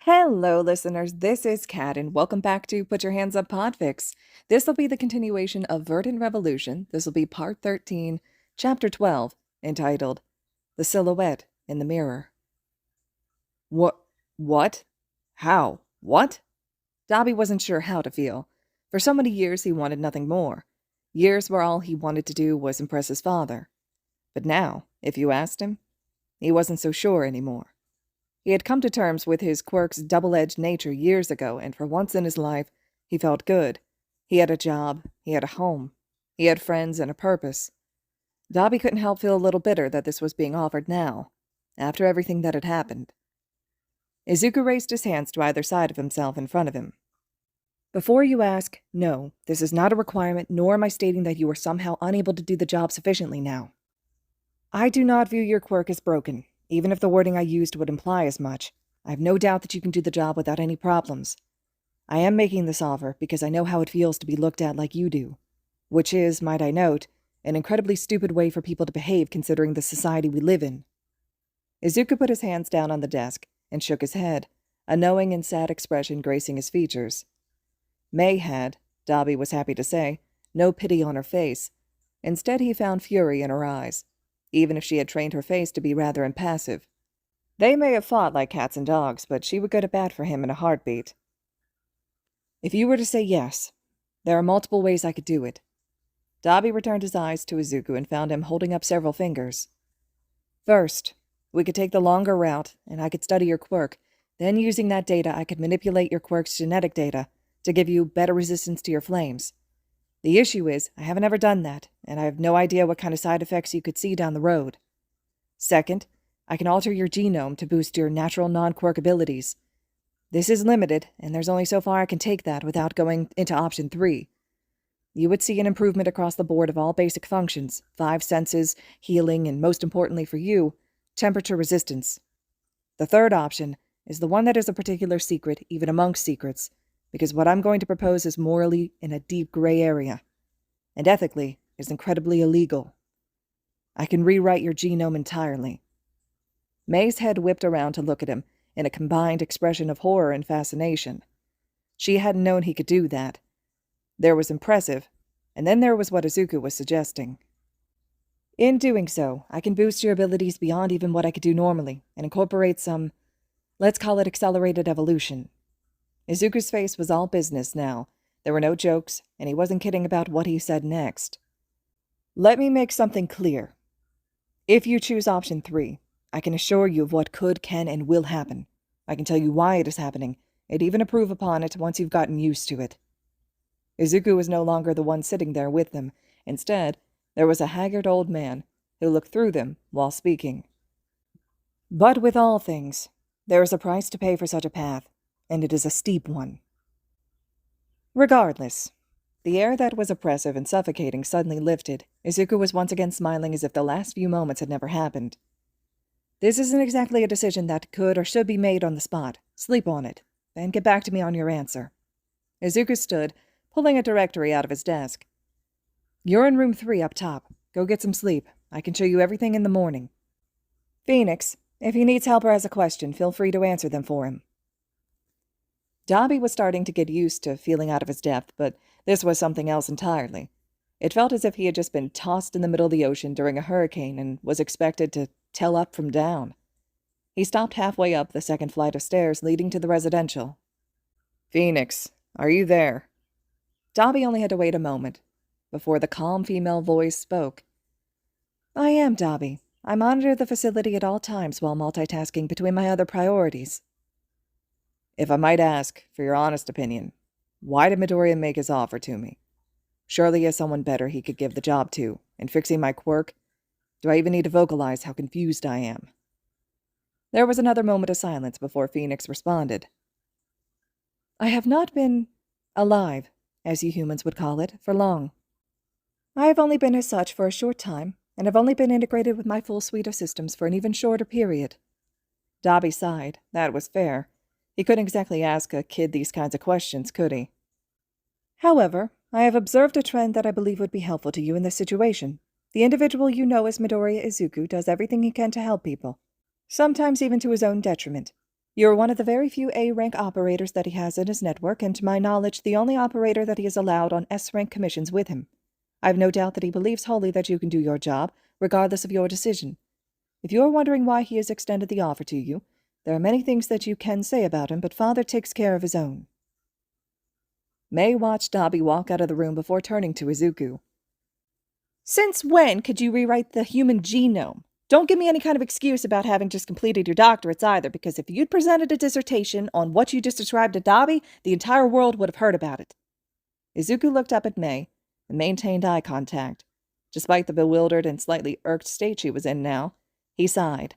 Hello, listeners. This is Kat, and welcome back to Put Your Hands Up Podfics. This will be the continuation of Verdant Revolution. This will be Part 13, Chapter 12, entitled The Silhouette in the Mirror. What? How? What? Dobby wasn't sure how to feel. For so many years, he wanted nothing more. Years where all he wanted to do was impress his father. But now, if you asked him, he wasn't so sure anymore. He had come to terms with his quirk's double-edged nature years ago, and for once in his life, he felt good. He had a job, he had a home, he had friends and a purpose. Dobby couldn't help feel a little bitter that this was being offered now, after everything that had happened. Izuku raised his hands to either side of himself in front of him. Before you ask, no, this is not a requirement, nor am I stating that you are somehow unable to do the job sufficiently now. I do not view your quirk as broken. Even if the wording I used would imply as much, I have no doubt that you can do the job without any problems. I am making this offer because I know how it feels to be looked at like you do, which is, might I note, an incredibly stupid way for people to behave considering the society we live in. Izuku put his hands down on the desk and shook his head, a knowing and sad expression gracing his features. May had, Dobby was happy to say, no pity on her face. Instead, he found fury in her eyes, even if she had trained her face to be rather impassive. They may have fought like cats and dogs, but she would go to bat for him in a heartbeat. If you were to say yes, there are multiple ways I could do it. Dobby returned his eyes to Izuku and found him holding up several fingers. First, we could take the longer route, and I could study your quirk. Then using that data, I could manipulate your quirk's genetic data to give you better resistance to your flames. The issue is, I haven't ever done that, and I have no idea what kind of side effects you could see down the road. Second, I can alter your genome to boost your natural non-quirk abilities. This is limited, and there's only so far I can take that without going into option 3. You would see an improvement across the board of all basic functions, 5 senses, healing, and most importantly for you, temperature resistance. The third option is the one that is a particular secret, even amongst secrets, because what I'm going to propose is morally in a deep gray area, and ethically is incredibly illegal. I can rewrite your genome entirely. May's head whipped around to look at him in a combined expression of horror and fascination. She hadn't known he could do that. There was impressive, and then there was what Izuku was suggesting. In doing so, I can boost your abilities beyond even what I could do normally, and incorporate some, let's call it accelerated evolution. Izuku's face was all business now. There were no jokes, and he wasn't kidding about what he said next. Let me make something clear. If you choose option 3, I can assure you of what could, can, and will happen. I can tell you why it is happening, and even approve upon it once you've gotten used to it. Izuku was no longer the one sitting there with them. Instead, there was a haggard old man who looked through them while speaking. But with all things, there is a price to pay for such a path, and it is a steep one. Regardless, the air that was oppressive and suffocating suddenly lifted. Izuku was once again smiling as if the last few moments had never happened. This isn't exactly a decision that could or should be made on the spot. Sleep on it, then get back to me on your answer. Izuku stood, pulling a directory out of his desk. You're in room 3 up top. Go get some sleep. I can show you everything in the morning. Phoenix, if he needs help or has a question, feel free to answer them for him. Dobby was starting to get used to feeling out of his depth, but this was something else entirely. It felt as if he had just been tossed in the middle of the ocean during a hurricane and was expected to tell up from down. He stopped halfway up the second flight of stairs leading to the residential. Phoenix, are you there? Dobby only had to wait a moment before the calm female voice spoke. I am, Dobby. I monitor the facility at all times while multitasking between my other priorities. If I might ask, for your honest opinion, why did Midoriya make his offer to me? Surely he has someone better he could give the job to, and fixing my quirk. Do I even need to vocalize how confused I am? There was another moment of silence before Phoenix responded. I have not been alive, as you humans would call it, for long. I have only been as such for a short time, and have only been integrated with my full suite of systems for an even shorter period. Dobby sighed. That was fair. He couldn't exactly ask a kid these kinds of questions, could he? However, I have observed a trend that I believe would be helpful to you in this situation. The individual you know as Midoriya Izuku does everything he can to help people, sometimes even to his own detriment. You're one of the very few A-rank operators that he has in his network, and to my knowledge, the only operator that he has allowed on S-rank commissions with him. I have no doubt that he believes wholly that you can do your job, regardless of your decision. If you are wondering why he has extended the offer to you, there are many things that you can say about him, but Father takes care of his own. May watched Dabi walk out of the room before turning to Izuku. Since when could you rewrite the human genome? Don't give me any kind of excuse about having just completed your doctorates either, because if you'd presented a dissertation on what you just described to Dabi, the entire world would have heard about it. Izuku looked up at May and maintained eye contact. Despite the bewildered and slightly irked state she was in now, he sighed.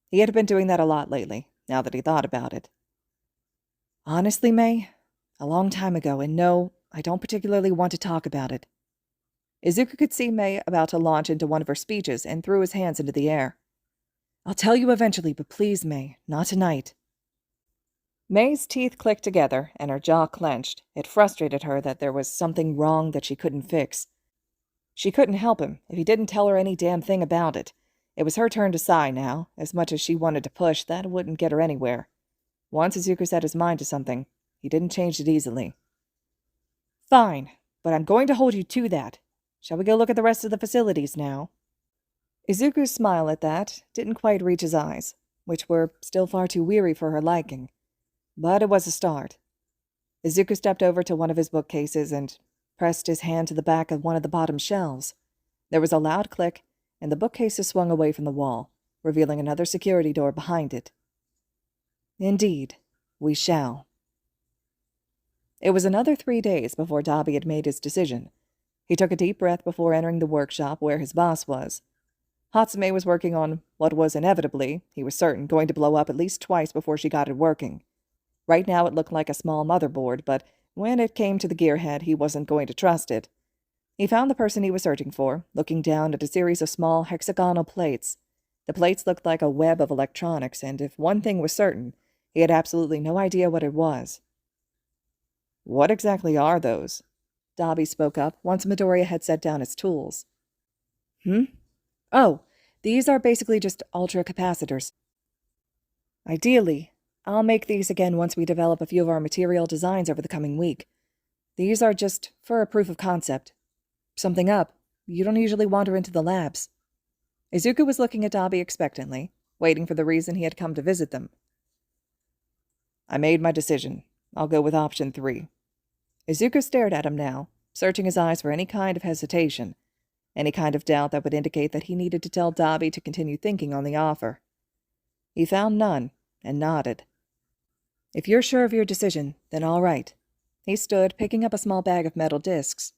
He had been doing that a lot lately, now that he thought about it. Honestly, May, a long time ago, and no, I don't particularly want to talk about it. Izuku could see May about to launch into one of her speeches and threw his hands into the air. I'll tell you eventually, but please, May, not tonight. May's teeth clicked together and her jaw clenched. It frustrated her that there was something wrong that she couldn't fix. She couldn't help him if he didn't tell her any damn thing about it. It was her turn to sigh now. As much as she wanted to push, that wouldn't get her anywhere. Once Izuku set his mind to something, he didn't change it easily. Fine, but I'm going to hold you to that. Shall we go look at the rest of the facilities now? Izuku's smile at that didn't quite reach his eyes, which were still far too weary for her liking. But it was a start. Izuku stepped over to one of his bookcases and pressed his hand to the back of one of the bottom shelves. There was a loud click, and the bookcases swung away from the wall, revealing another security door behind it. Indeed, we shall. It was another 3 days before Dabi had made his decision. He took a deep breath before entering the workshop where his boss was. Hatsume was working on what was inevitably, he was certain, going to blow up at least twice before she got it working. Right now it looked like a small motherboard, but when it came to the gearhead, he wasn't going to trust it. He found the person he was searching for, looking down at a series of small hexagonal plates. The plates looked like a web of electronics, and if one thing was certain, he had absolutely no idea what it was. What exactly are those? Dabi spoke up once Midoriya had set down his tools. Oh, these are basically just ultra-capacitors. Ideally, I'll make these again once we develop a few of our material designs over the coming week. These are just for a proof of concept. Something up. You don't usually wander into the labs. Izuku was looking at Dabi expectantly, waiting for the reason he had come to visit them. I made my decision. I'll go with option 3. Izuku stared at him now, searching his eyes for any kind of hesitation, any kind of doubt that would indicate that he needed to tell Dabi to continue thinking on the offer. He found none, and nodded. If you're sure of your decision, then all right. He stood, picking up a small bag of metal discs.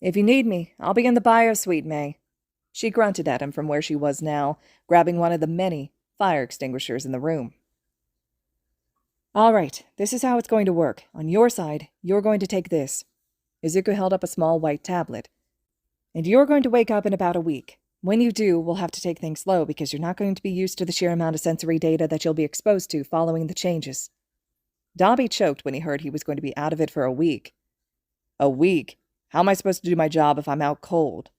If you need me, I'll be in the bio-suite, May. She grunted at him from where she was now, grabbing one of the many fire extinguishers in the room. All right, this is how it's going to work. On your side, you're going to take this. Izuku held up a small white tablet. And you're going to wake up in about a week. When you do, we'll have to take things slow because you're not going to be used to the sheer amount of sensory data that you'll be exposed to following the changes. Dabi choked when he heard he was going to be out of it for a week. A week? How am I supposed to do my job if I'm out cold?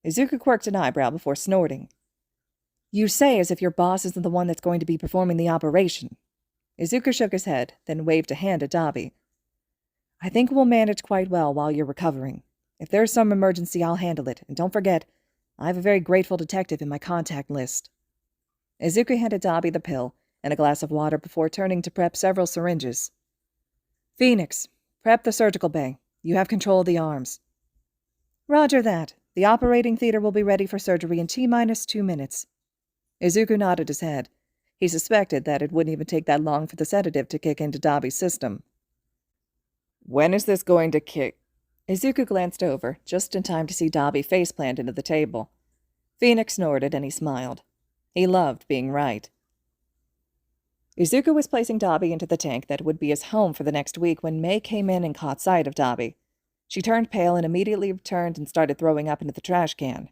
Izuku quirked an eyebrow before snorting. You say as if your boss isn't the one that's going to be performing the operation. Izuku shook his head, then waved a hand at Dabi. I think we'll manage quite well while you're recovering. If there's some emergency, I'll handle it, and don't forget, I have a very grateful detective in my contact list. Izuku handed Dabi the pill and a glass of water before turning to prep several syringes. Phoenix, prep the surgical bay. You have control of the arms. Roger that. The operating theater will be ready for surgery in T-2 minutes. Izuku nodded his head. He suspected that it wouldn't even take that long for the sedative to kick into Dabi's system. When is this going to kick? Izuku glanced over, just in time to see Dabi face-plant into the table. Phoenix snorted and he smiled. He loved being right. Izuku was placing Dabi into the tank that would be his home for the next week when May came in and caught sight of Dabi. She turned pale and immediately returned and started throwing up into the trash can.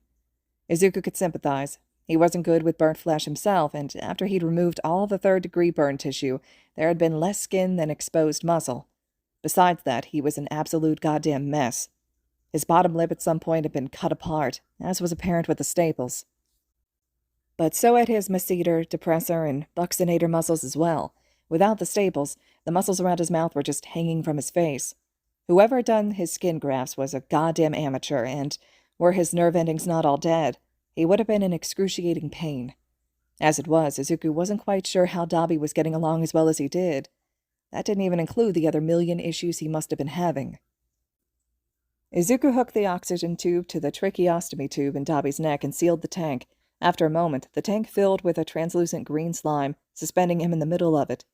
Izuku could sympathize. He wasn't good with burnt flesh himself, and after he'd removed all the third-degree burn tissue, there had been less skin than exposed muscle. Besides that, he was an absolute goddamn mess. His bottom lip at some point had been cut apart, as was apparent with the staples. But so had his masseter, depressor, and buccinator muscles as well. Without the staples, the muscles around his mouth were just hanging from his face. Whoever had done his skin grafts was a goddamn amateur, and were his nerve endings not all dead, he would have been in excruciating pain. As it was, Izuku wasn't quite sure how Dabi was getting along as well as he did. That didn't even include the other million issues he must have been having. Izuku hooked the oxygen tube to the tracheostomy tube in Dabi's neck and sealed the tank. After a moment, the tank filled with a translucent green slime, suspending him in the middle of it.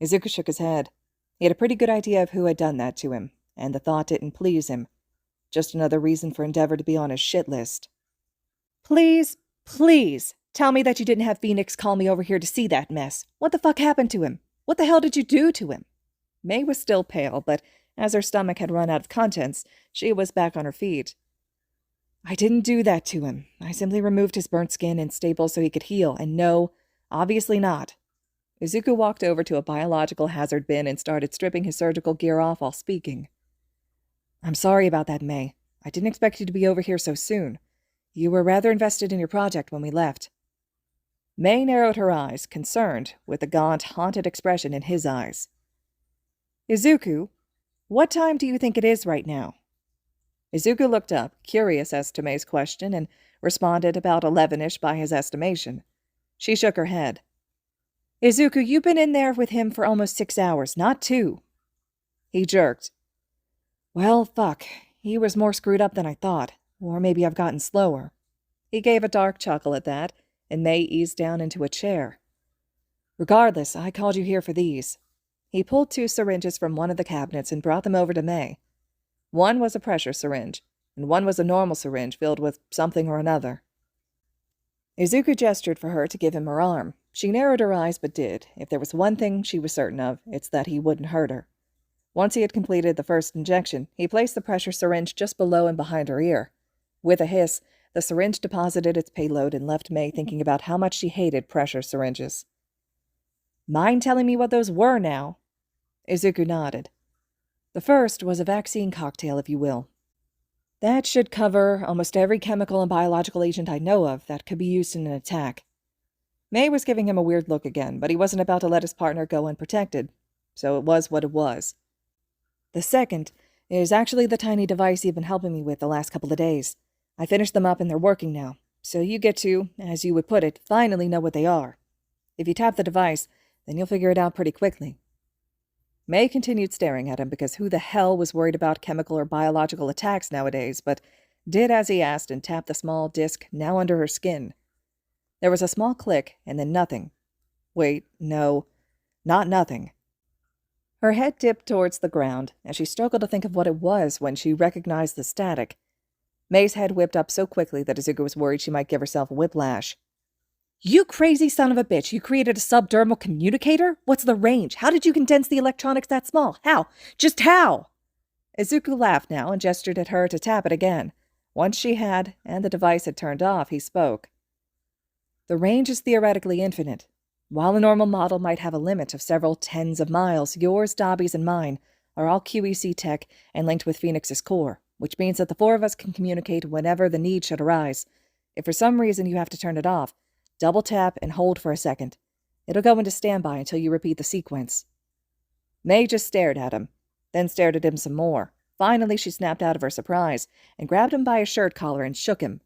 Izuku shook his head. He had a pretty good idea of who had done that to him, and the thought didn't please him. Just another reason for Endeavor to be on his shit list. Please, please, tell me that you didn't have Phoenix call me over here to see that mess. What the fuck happened to him? What the hell did you do to him? May was still pale, but as her stomach had run out of contents, she was back on her feet. I didn't do that to him. I simply removed his burnt skin and staples so he could heal, and no, obviously not. Izuku walked over to a biological hazard bin and started stripping his surgical gear off while speaking. I'm sorry about that, May. I didn't expect you to be over here so soon. You were rather invested in your project when we left. May narrowed her eyes, concerned, with the gaunt, haunted expression in his eyes. Izuku, what time do you think it is right now? Izuku looked up, curious as to May's question, and responded about 11-ish by his estimation. She shook her head. Izuku, you've been in there with him for almost 6 hours, not 2. He jerked. Well, fuck. He was more screwed up than I thought. Or maybe I've gotten slower. He gave a dark chuckle at that, and May eased down into a chair. Regardless, I called you here for these. He pulled 2 syringes from one of the cabinets and brought them over to May. One was a pressure syringe, and one was a normal syringe filled with something or another. Izuku gestured for her to give him her arm. She narrowed her eyes but did. If there was one thing she was certain of, it's that he wouldn't hurt her. Once he had completed the first injection, he placed the pressure syringe just below and behind her ear. With a hiss, the syringe deposited its payload and left May thinking about how much she hated pressure syringes. Mind telling me what those were now? Izuku nodded. The first was a vaccine cocktail, if you will. That should cover almost every chemical and biological agent I know of that could be used in an attack. May was giving him a weird look again, but he wasn't about to let his partner go unprotected, so it was what it was. The second is actually the tiny device you've been helping me with the last couple of days. I finished them up and they're working now, so you get to, as you would put it, finally know what they are. If you tap the device, then you'll figure it out pretty quickly. May continued staring at him because who the hell was worried about chemical or biological attacks nowadays, but did as he asked and tapped the small disc now under her skin. There was a small click and then nothing. Wait, no, not nothing. Her head dipped towards the ground as she struggled to think of what it was when she recognized the static. May's head whipped up so quickly that Izuku was worried she might give herself a whiplash. You crazy son of a bitch, you created a subdermal communicator? What's the range? How did you condense the electronics that small? How? Just how? Izuku laughed now and gestured at her to tap it again. Once she had, and the device had turned off, he spoke. The range is theoretically infinite. While a normal model might have a limit of several tens of miles, yours, Dabi's, and mine are all QEC tech and linked with Phoenix's core, which means that the 4 of us can communicate whenever the need should arise. If for some reason you have to turn it off, double tap and hold for a second. It'll go into standby until you repeat the sequence. May just stared at him, then stared at him some more. Finally, she snapped out of her surprise and grabbed him by his shirt collar and shook him.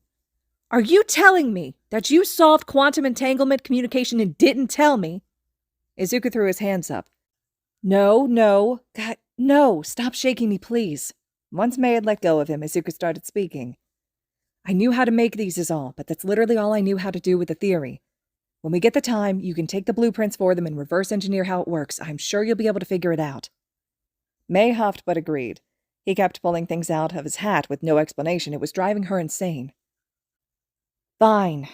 Are you telling me that you solved quantum entanglement communication and didn't tell me? Izuku threw his hands up. No. God, no. Stop shaking me, please. Once May had let go of him, Izuku started speaking. I knew how to make these is all, but that's literally all I knew how to do with the theory. When we get the time, you can take the blueprints for them and reverse engineer how it works. I'm sure you'll be able to figure it out. May huffed but agreed. He kept pulling things out of his hat with no explanation. It was driving her insane. Fine.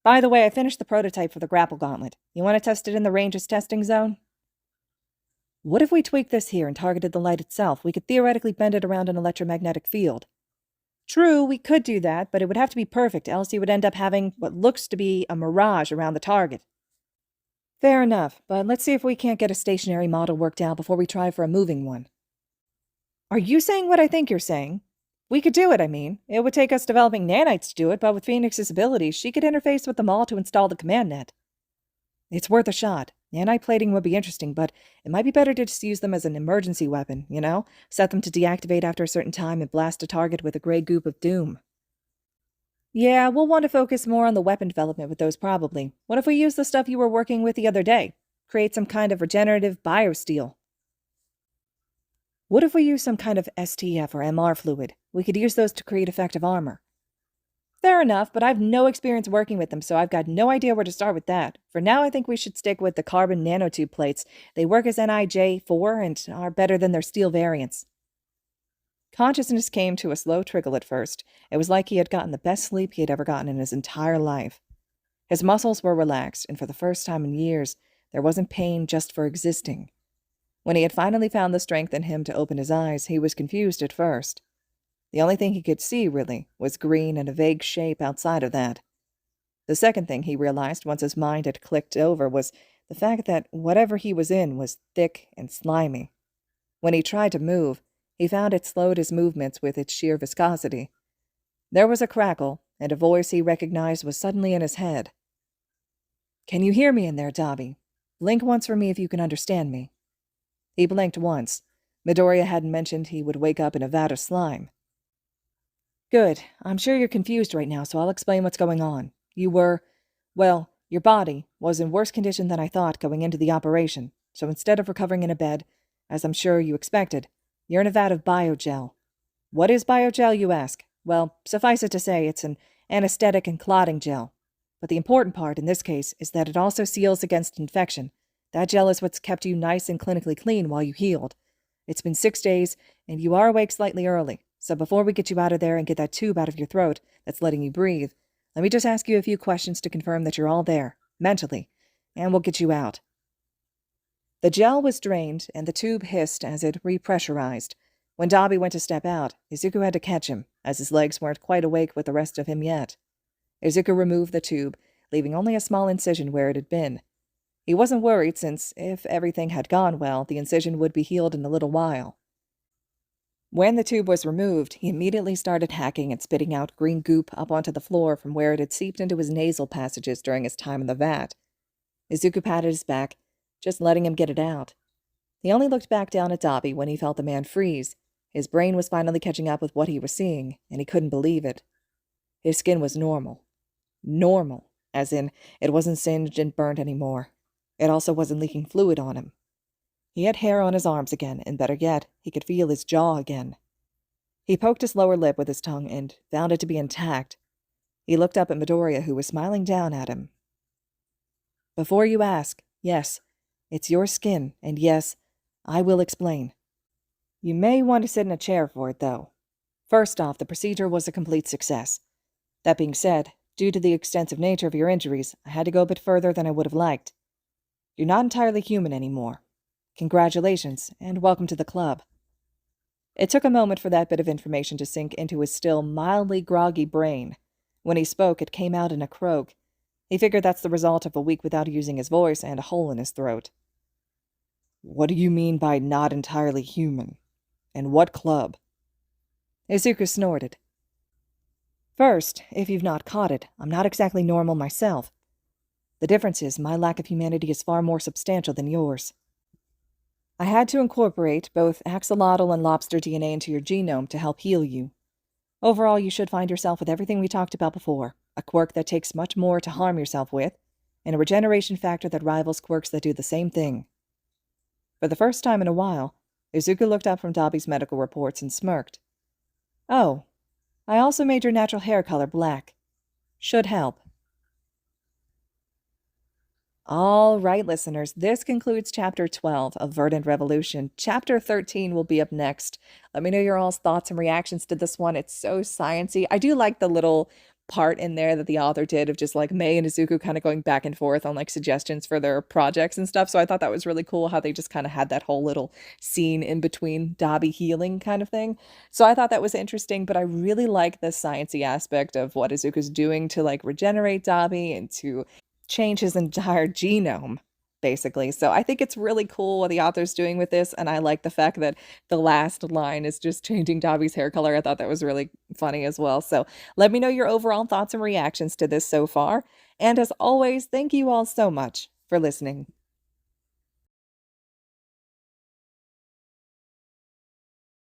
By the way, I finished the prototype for the grapple gauntlet. You want to test it in the range's testing zone? What if we tweaked this here and targeted the light itself? We could theoretically bend it around an electromagnetic field. True, we could do that, but it would have to be perfect, else you would end up having what looks to be a mirage around the target. Fair enough, but let's see if we can't get a stationary model worked out before we try for a moving one. Are you saying what I think you're saying? We could do it, I mean. It would take us developing nanites to do it, but with Phoenix's abilities, she could interface with them all to install the command net. It's worth a shot. Nanite plating would be interesting, but it might be better to just use them as an emergency weapon, you know? Set them to deactivate after a certain time and blast a target with a gray goop of doom. Yeah, we'll want to focus more on the weapon development with those probably. What if we use the stuff you were working with the other day? Create some kind of regenerative biosteel. What if we use some kind of STF or MR fluid? We could use those to create effective armor. Fair enough, but I've no experience working with them, so I've got no idea where to start with that. For now, I think we should stick with the carbon nanotube plates. They work as NIJ4 and are better than their steel variants. Consciousness came to a slow trickle at first. It was like he had gotten the best sleep he had ever gotten in his entire life. His muscles were relaxed, and for the first time in years, there wasn't pain just for existing. When he had finally found the strength in him to open his eyes, he was confused at first. The only thing he could see, really, was green and a vague shape outside of that. The second thing he realized once his mind had clicked over was the fact that whatever he was in was thick and slimy. When he tried to move, he found it slowed his movements with its sheer viscosity. There was a crackle, and a voice he recognized was suddenly in his head. "Can you hear me in there, Dabi? Blink once for me if you can understand me." He blinked once. Midoriya hadn't mentioned he would wake up in a vat of slime. "Good. I'm sure you're confused right now, so I'll explain what's going on. Your body was in worse condition than I thought going into the operation, so instead of recovering in a bed, as I'm sure you expected, you're in a vat of biogel. What is biogel, you ask? Well, suffice it to say, it's an anesthetic and clotting gel. But the important part in this case is that it also seals against infection. That gel is what's kept you nice and clinically clean while you healed. It's been 6 days, and you are awake slightly early. So before we get you out of there and get that tube out of your throat that's letting you breathe, let me just ask you a few questions to confirm that you're all there, mentally, and we'll get you out." The gel was drained, and the tube hissed as it repressurized. When Dabi went to step out, Izuku had to catch him, as his legs weren't quite awake with the rest of him yet. Izuku removed the tube, leaving only a small incision where it had been. He wasn't worried, since if everything had gone well, the incision would be healed in a little while. When the tube was removed, he immediately started hacking and spitting out green goop up onto the floor from where it had seeped into his nasal passages during his time in the vat. Izuku patted his back, just letting him get it out. He only looked back down at Dabi when he felt the man freeze. His brain was finally catching up with what he was seeing, and he couldn't believe it. His skin was normal. Normal, as in it wasn't singed and burnt anymore. It also wasn't leaking fluid on him. He had hair on his arms again, and better yet, he could feel his jaw again. He poked his lower lip with his tongue and found it to be intact. He looked up at Midoriya, who was smiling down at him. "Before you ask, yes, it's your skin, and yes, I will explain. You may want to sit in a chair for it, though. First off, the procedure was a complete success. That being said, due to the extensive nature of your injuries, I had to go a bit further than I would have liked. You're not entirely human anymore. Congratulations, and welcome to the club." It took a moment for that bit of information to sink into his still mildly groggy brain. When he spoke, it came out in a croak. He figured that's the result of a week without using his voice and a hole in his throat. "What do you mean by not entirely human? And what club?" Izuku snorted. "First, if you've not caught it, I'm not exactly normal myself. The difference is my lack of humanity is far more substantial than yours. I had to incorporate both axolotl and lobster DNA into your genome to help heal you. Overall, you should find yourself with everything we talked about before, a quirk that takes much more to harm yourself with, and a regeneration factor that rivals quirks that do the same thing." For the first time in a while, Izuku looked up from Dabi's medical reports and smirked. "Oh, I also made your natural hair color black. Should help." All right, listeners, this concludes Chapter 12 of Verdant Revolution. Chapter 13 will be up next. Let me know your all's thoughts and reactions to this one. It's so sciencey. I do like the little part in there that the author did of just like Mei and Izuku kind of going back and forth on like suggestions for their projects and stuff. So I thought that was really cool how they just kind of had that whole little scene in between Dabi healing kind of thing. So I thought that was interesting, but I really like the sciencey aspect of what Izuku's doing to like regenerate Dabi and to change his entire genome, basically. So I think it's really cool what the author's doing with this, and I like the fact that the last line is just changing Dobby's hair color. I thought that was really funny as well. So let me know your overall thoughts and reactions to this so far. And as always, thank you all so much for listening.